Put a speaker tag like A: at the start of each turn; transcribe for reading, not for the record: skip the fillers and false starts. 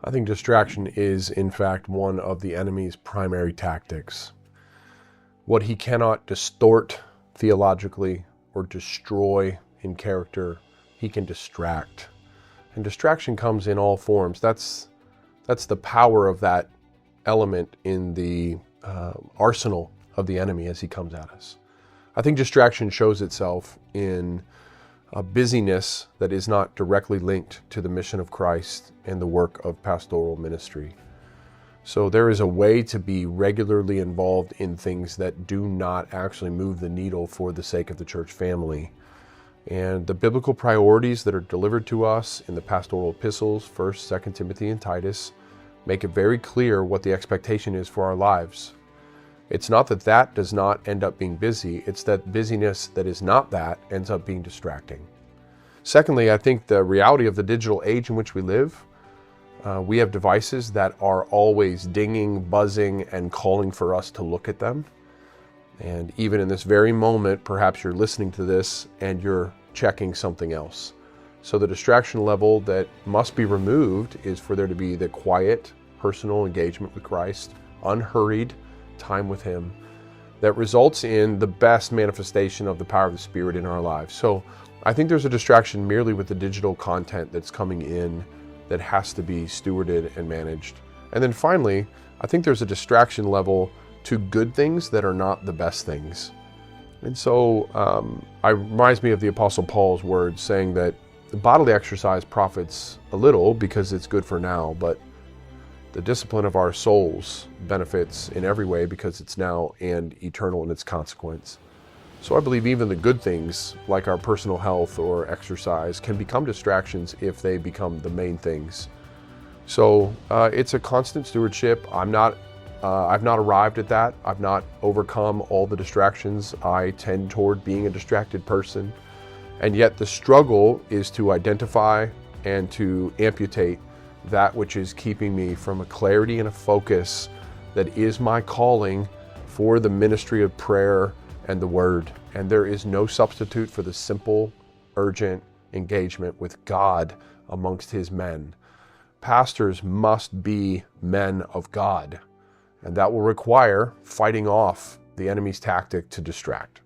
A: I think distraction is, in fact, one of the enemy's primary tactics. What he cannot distort theologically or destroy in character, he can distract. And distraction comes in all forms. That's the power of that element in the arsenal of the enemy as he comes at us. I think distraction shows itself in a busyness that is not directly linked to the mission of Christ and the work of pastoral ministry. So there is a way to be regularly involved in things that do not actually move the needle for the sake of the church family. And the biblical priorities that are delivered to us in the pastoral epistles, 1st, 2nd Timothy, and Titus, make it very clear what the expectation is for our lives. It's not that that does not end up being busy, it's that busyness that is not that ends up being distracting. Secondly, I think the reality of the digital age in which we live, we have devices that are always dinging, buzzing, and calling for us to look at them. And even in this very moment, perhaps you're listening to this and you're checking something else. So the distraction level that must be removed is for there to be the quiet, personal engagement with Christ, unhurried time with Him, that results in the best manifestation of the power of the Spirit in our lives. So I think there's a distraction merely with the digital content that's coming in that has to be stewarded and managed. And then finally, I think there's a distraction level to good things that are not the best things. And so it reminds me of the Apostle Paul's words saying that the bodily exercise profits a little because it's good for now, but the discipline of our souls benefits in every way because it's now and eternal in its consequence. So I believe even the good things, like our personal health or exercise, can become distractions if they become the main things. So it's a constant stewardship. I've not arrived at that. I've not overcome all the distractions. I tend toward being a distracted person. And yet the struggle is to identify and to amputate that which is keeping me from a clarity and a focus that is my calling for the ministry of prayer and the Word. And there is no substitute for the simple, urgent engagement with God amongst His men. Pastors must be men of God, and that will require fighting off the enemy's tactic to distract.